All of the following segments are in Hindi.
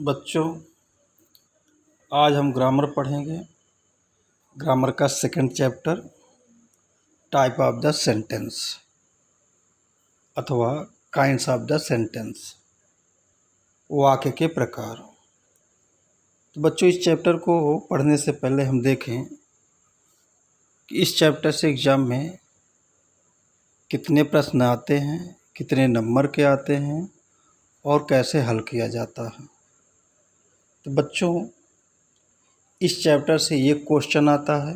बच्चों, आज हम ग्रामर पढ़ेंगे। ग्रामर का second chapter type of the sentence अथवा काइंड्स ऑफ द सेंटेंस, वाक्य के प्रकार। तो बच्चों, इस चैप्टर को पढ़ने से पहले हम देखें कि इस चैप्टर से एग्ज़ाम में कितने प्रश्न आते हैं, कितने नंबर के आते हैं और कैसे हल किया जाता है। तो बच्चों, इस चैप्टर से ये क्वेश्चन आता है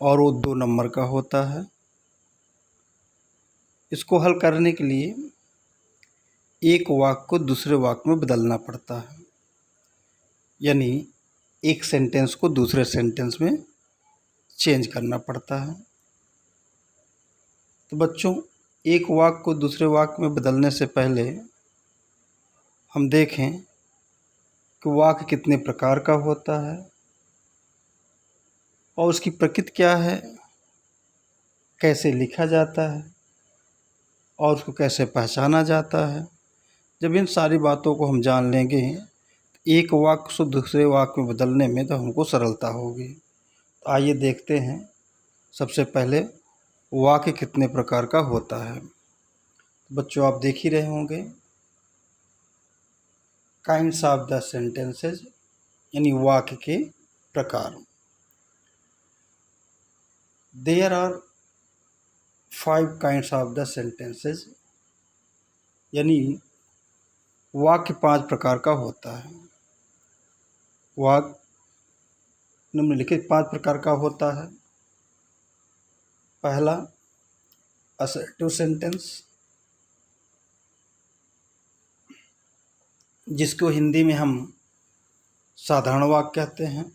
और वो 2 नंबर का होता है। इसको हल करने के लिए एक वाक्य को दूसरे वाक्य में बदलना पड़ता है, यानी एक सेंटेंस को दूसरे सेंटेंस में चेंज करना पड़ता है। तो बच्चों, एक वाक्य को दूसरे वाक्य में बदलने से पहले हम देखें कि वाक्य कितने प्रकार का होता है और उसकी प्रकृति क्या है, कैसे लिखा जाता है और उसको कैसे पहचाना जाता है। जब इन सारी बातों को हम जान लेंगे, एक वाक्य से दूसरे वाक्य में बदलने में तो हमको सरलता होगी। तो आइए देखते हैं। सबसे पहले वाक्य कितने प्रकार का होता है। बच्चों, आप देख ही रहे होंगे, काइंड्स ऑफ द सेंटेंसेस यानी वाक्य के प्रकार। There are 5 kinds of the sentences, यानी वाक्य 5 प्रकार का होता है। वाक्य निम्नलिखित 5 प्रकार का होता है। पहला, असर्टिव सेंटेंस, जिसको हिंदी में हम साधारण वाक्य कहते हैं।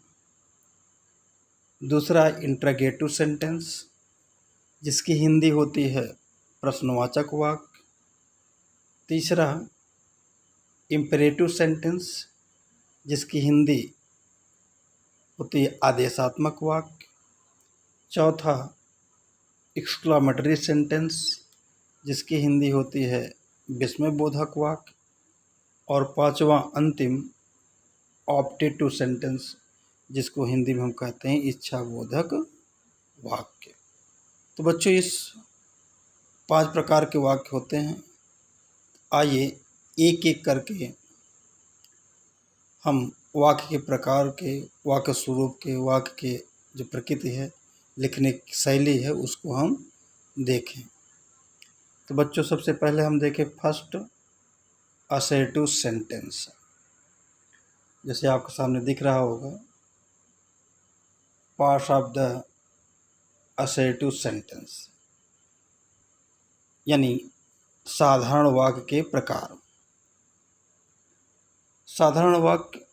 दूसरा, इंटरोगेटिव सेंटेंस, जिसकी हिंदी होती है प्रश्नवाचक वाक्य। तीसरा, इम्पेरेटिव सेंटेंस, जिसकी हिंदी होती है आदेशात्मक वाक्य। चौथा, एक्सक्लामेटरी सेंटेंस, जिसकी हिंदी होती है विस्मयबोधक वाक्य। और पांचवा, अंतिम, ऑप्टेटिव सेंटेंस, जिसको हिंदी में हम कहते हैं इच्छाबोधक वाक्य। तो बच्चों, इस 5 प्रकार के वाक्य होते हैं। आइए एक एक करके हम वाक्य के प्रकार के, वाक्य स्वरूप के, वाक्य के जो प्रकृति है, लिखने की शैली है, उसको हम देखें। तो बच्चों, सबसे पहले हम देखें फर्स्ट, असर्टिव सेंटेंस। जैसे आपके सामने दिख रहा होगा, parts of the assertive sentence, यानी साधारण वाक्य के प्रकार। साधारण वाक्य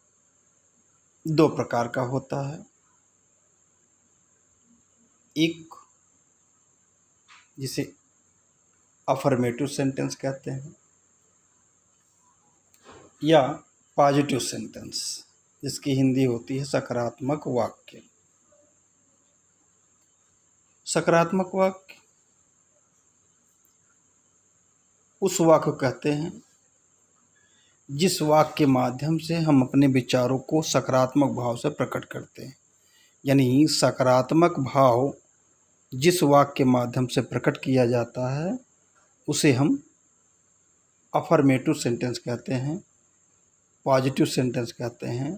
2 प्रकार का होता है। एक, जिसे अफर्मेटिव सेंटेंस कहते हैं, या पॉजिटिव सेंटेंस, जिसकी हिंदी होती है सकारात्मक वाक्य। सकारात्मक वाक्य उस वाक्य को कहते हैं जिस वाक्य के माध्यम से हम अपने विचारों को सकारात्मक भाव से प्रकट करते हैं। यानी सकारात्मक भाव जिस वाक्य के माध्यम से प्रकट किया जाता है, उसे हम अफर्मेटिव सेंटेंस कहते हैं, पॉजिटिव सेंटेंस कहते हैं,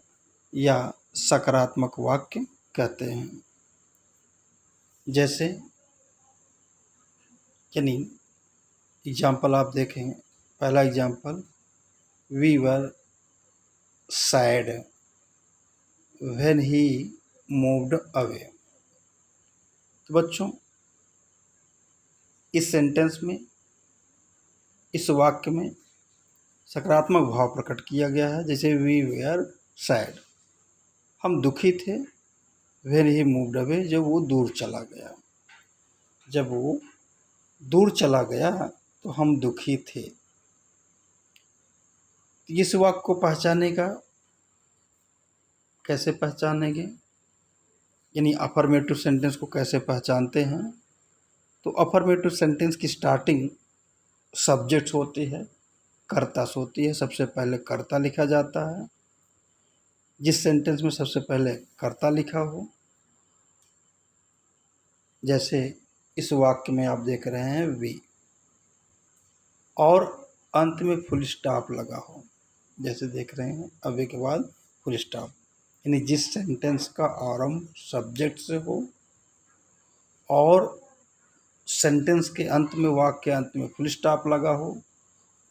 या सकारात्मक वाक्य कहते हैं। जैसे, यानी एग्जाम्पल आप देखें। पहला example, we were sad when he moved away. तो बच्चों, इस सेंटेंस में, इस वाक्य में सकारात्मक भाव प्रकट किया गया है। जैसे वी वर सैड, हम दुखी थे, व्हेन ही मूव्ड अवे, जब वो दूर चला गया। जब वो दूर चला गया तो हम दुखी थे। इस वाक्य को पहचानेगा, कैसे पहचानेंगे, यानी अफर्मेटिव सेंटेंस को कैसे पहचानते हैं। तो अफर्मेटिव सेंटेंस की स्टार्टिंग सब्जेक्ट होती है, कर्ता से होती है। सबसे पहले कर्ता लिखा जाता है। जिस सेंटेंस में सबसे पहले कर्ता लिखा हो, जैसे इस वाक्य में आप देख रहे हैं वी, और अंत में फुल स्टॉप लगा हो, जैसे देख रहे हैं अवे के बाद फुल स्टॉप, यानी जिस सेंटेंस का आरंभ सब्जेक्ट से हो और सेंटेंस के अंत में, वाक्य के अंत में फुल स्टॉप लगा हो,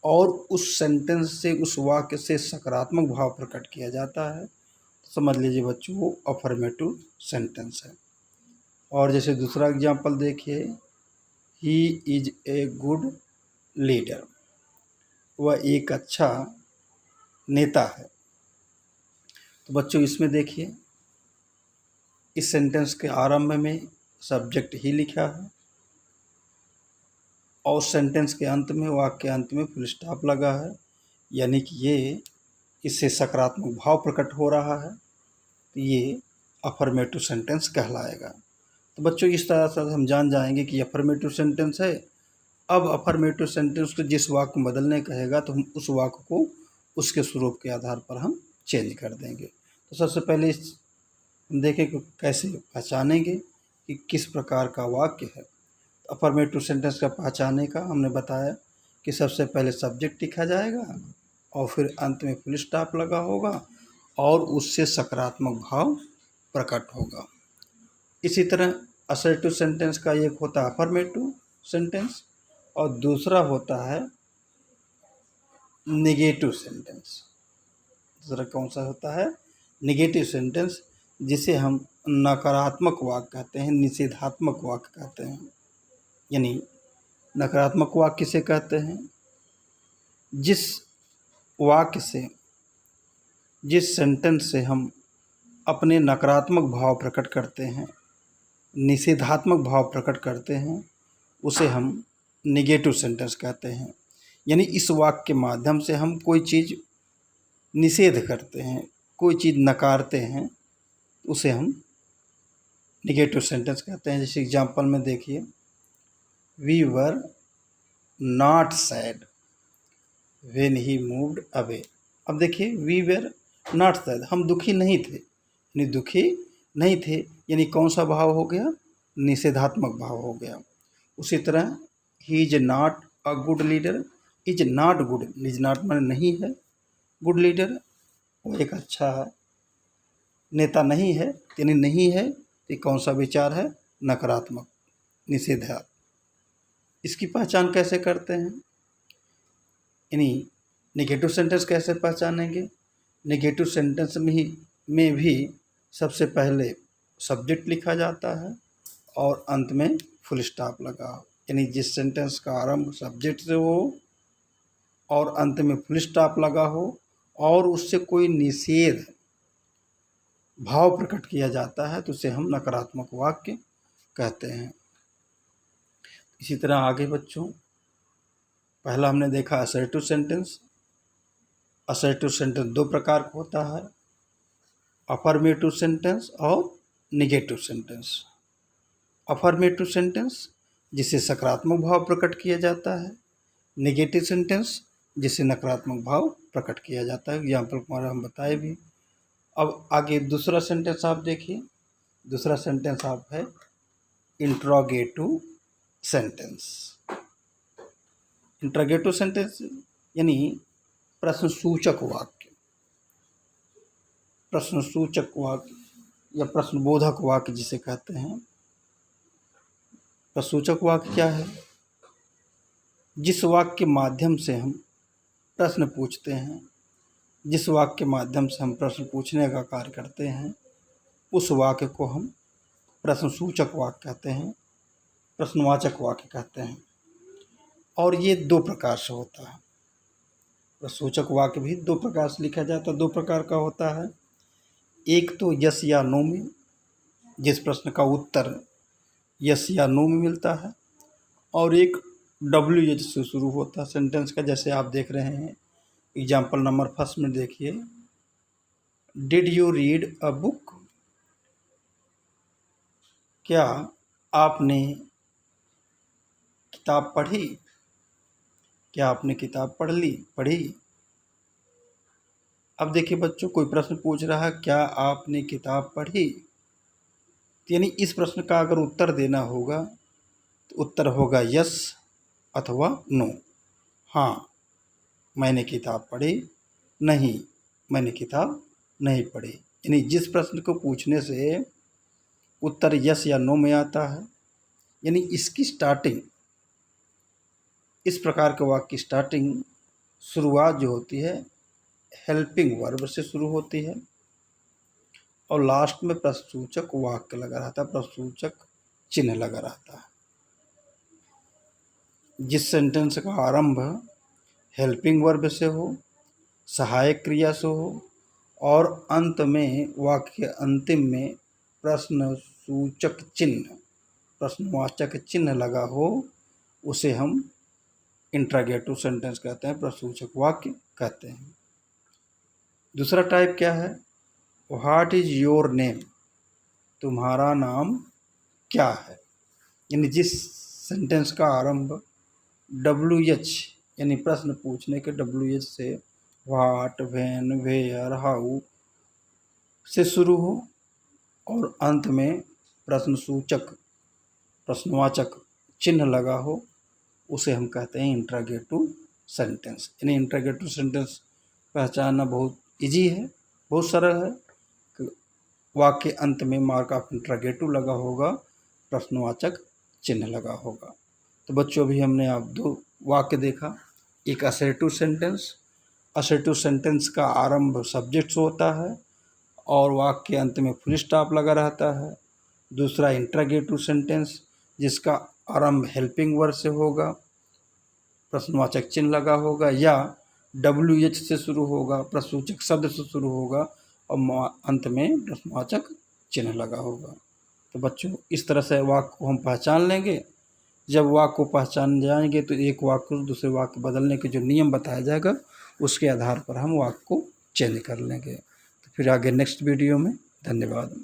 और उस सेंटेंस से, उस वाक्य से सकारात्मक भाव प्रकट किया जाता है, समझ लीजिए बच्चों वो अफर्मेटिव सेंटेंस है। और जैसे दूसरा एग्जांपल देखिए, he is a good leader, वह एक अच्छा नेता है। तो बच्चों इसमें देखिए, इस सेंटेंस के आरंभ में सब्जेक्ट ही लिखा है और सेंटेंस के अंत में, वाक्य के अंत में फुल स्टॉप लगा है, यानी कि ये इससे सकारात्मक भाव प्रकट हो रहा है, तो ये अफर्मेटिव सेंटेंस कहलाएगा। तो बच्चों इस तरह से हम जान जाएंगे कि अफर्मेटिव सेंटेंस है। अब अफर्मेटिव सेंटेंस को जिस वाक्य में बदलने कहेगा तो हम उस वाक्य को उसके स्वरूप के आधार पर हम चेंज कर देंगे। तो सबसे पहले देखें कि कैसे पहचानेंगे कि किस प्रकार का वाक्य है। अफर्मेटिव सेंटेंस का पहचानने का हमने बताया कि सबसे पहले सब्जेक्ट लिखा जाएगा और फिर अंत में फुल स्टॉप लगा होगा और उससे सकारात्मक भाव प्रकट होगा। इसी तरह असर्टिव सेंटेंस का एक होता है अफर्मेटिव सेंटेंस और दूसरा होता है नेगेटिव सेंटेंस। दूसरा कौन सा होता है? नेगेटिव सेंटेंस, जिसे हम नकारात्मक वाक्य कहते हैं, निषेधात्मक वाक्य कहते हैं। यानी नकारात्मक वाक्य किसे कहते हैं? जिस वाक्य से, जिस सेंटेंस से हम अपने नकारात्मक भाव प्रकट करते हैं, निषेधात्मक भाव प्रकट करते हैं, उसे हम नेगेटिव सेंटेंस कहते हैं। यानी इस वाक्य के माध्यम से हम कोई चीज़ निषेध करते हैं, कोई चीज़ नकारते हैं, उसे हम नेगेटिव सेंटेंस कहते हैं। जैसे एग्जांपल में देखिए, we were not sad when he moved away. अब देखिए, वी वर नॉट सैड, हम दुखी नहीं थे, यानी दुखी नहीं थे, यानी कौन सा भाव हो गया? निषेधात्मक भाव हो गया। उसी तरह he is not a good leader, is not good, is not माने नहीं है, गुड लीडर वो एक अच्छा नेता नहीं है, यानी नहीं है, ये कौन सा विचार है? नकारात्मक, निषेधात्मक। इसकी पहचान कैसे करते हैं? यानी नेगेटिव सेंटेंस कैसे पहचानेंगे? नेगेटिव सेंटेंस में भी सबसे पहले सब्जेक्ट लिखा जाता है और अंत में फुल स्टॉप लगा हो। यानी जिस सेंटेंस का आरंभ सब्जेक्ट से हो और अंत में फुल स्टॉप लगा हो और उससे कोई निषेध भाव प्रकट किया जाता है, तो उसे हम नकारात्मक वाक्य कहते हैं। इसी तरह आगे बच्चों, पहला हमने देखा असर्टिव सेंटेंस। असर्टिव सेंटेंस दो प्रकार का होता है, अफर्मेटिव सेंटेंस और नेगेटिव सेंटेंस। अफर्मेटिव सेंटेंस जिसे सकारात्मक भाव प्रकट किया जाता है, नेगेटिव सेंटेंस जिसे नकारात्मक भाव प्रकट किया जाता है। एग्जाम्पल हमारा हम बताए भी। अब आगे दूसरा सेंटेंस आप देखिए, दूसरा सेंटेंस आप है इंट्रोगेटिव सेंटेंस। इंट्रोगेटिव सेंटेंस यानी प्रश्नसूचक वाक्य। प्रश्नसूचक वाक्य या प्रश्नबोधक वाक्य जिसे कहते हैं। प्रश्नसूचक वाक्य क्या है? जिस वाक्य के माध्यम से हम प्रश्न पूछते हैं, जिस वाक्य के माध्यम से हम प्रश्न पूछने का कार्य करते हैं, उस वाक्य को हम प्रश्नसूचक वाक्य कहते हैं, प्रश्नवाचक वाक्य कहते हैं। और ये दो प्रकार से होता है। प्रश्नसूचक वाक्य भी दो प्रकार से लिखा जाता है, दो प्रकार का होता है। एक तो यस या नो में, जिस प्रश्न का उत्तर यस या नो में मिलता है, और एक डब्ल्यू एच से शुरू होता है सेंटेंस का, जैसे आप देख रहे हैं एग्जाम्पल नंबर फर्स्ट में देखिए, did you read a book, क्या आपने किताब पढ़ी। क्या आपने किताब पढ़ी? अब देखिए बच्चों, कोई प्रश्न पूछ रहा है क्या आपने किताब पढ़ी, यानी इस प्रश्न का अगर उत्तर देना होगा तो उत्तर होगा यस अथवा नो। हाँ, मैंने किताब पढ़ी, नहीं, मैंने किताब नहीं पढ़ी। यानी जिस प्रश्न को पूछने से उत्तर यस या नो में आता है, यानी इसकी स्टार्टिंग, इस प्रकार के वाक्य की स्टार्टिंग, शुरुआत जो होती है हेल्पिंग वर्ब से शुरू होती है और लास्ट में प्रश्नसूचक वाक्य लगा रहता है, प्रश्नसूचक चिन्ह लगा रहता है। जिस सेंटेंस का आरंभ हेल्पिंग वर्ब से हो, सहायक क्रिया से हो और अंत में वाक्य के अंतिम में प्रश्नसूचक चिन्ह, प्रश्नवाचक चिन्ह लगा हो, उसे हम इंट्रोगेटिव सेंटेंस कहते हैं, प्रश्नसूचक वाक्य कहते हैं। दूसरा टाइप क्या है? व्हाट इज योर नेम, तुम्हारा नाम क्या है। यानी जिस सेंटेंस का आरंभ WH यानी प्रश्न पूछने के WH से व्हाट, व्हेन, वेयर, हाउ से शुरू हो और अंत में प्रश्नसूचक, प्रश्नवाचक चिन्ह लगा हो, उसे हम कहते हैं इंट्रोगेटिव सेंटेंस। यानी इंट्रोगेटिव सेंटेंस पहचानना बहुत इजी है, बहुत सरल है। वाक्य अंत में मार्क ऑफ इंट्रोगेटिव लगा होगा, प्रश्नवाचक चिन्ह लगा होगा। तो बच्चों अभी हमने आप दो वाक्य देखा। एक असर्टिव सेंटेंस, असर्टिव सेंटेंस का आरंभ सब्जेक्ट होता है और वाक्य के अंत में फुल स्टॉप लगा रहता है। दूसरा इंट्रोगेटिव सेंटेंस जिसका आरंभ हेल्पिंग वर्ब से होगा, प्रश्नवाचक चिन्ह लगा होगा या WH से शुरू होगा, प्रश्नसूचक शब्द से शुरू होगा और अंत में प्रश्नवाचक चिन्ह लगा होगा। तो बच्चों इस तरह से वाक्य को हम पहचान लेंगे। जब वाक्य को पहचान जाएंगे तो एक वाक्य को दूसरे वाक्य बदलने के जो नियम बताया जाएगा उसके आधार पर हम वाक्य को चेंज कर लेंगे। तो फिर आगे नेक्स्ट वीडियो में। धन्यवाद।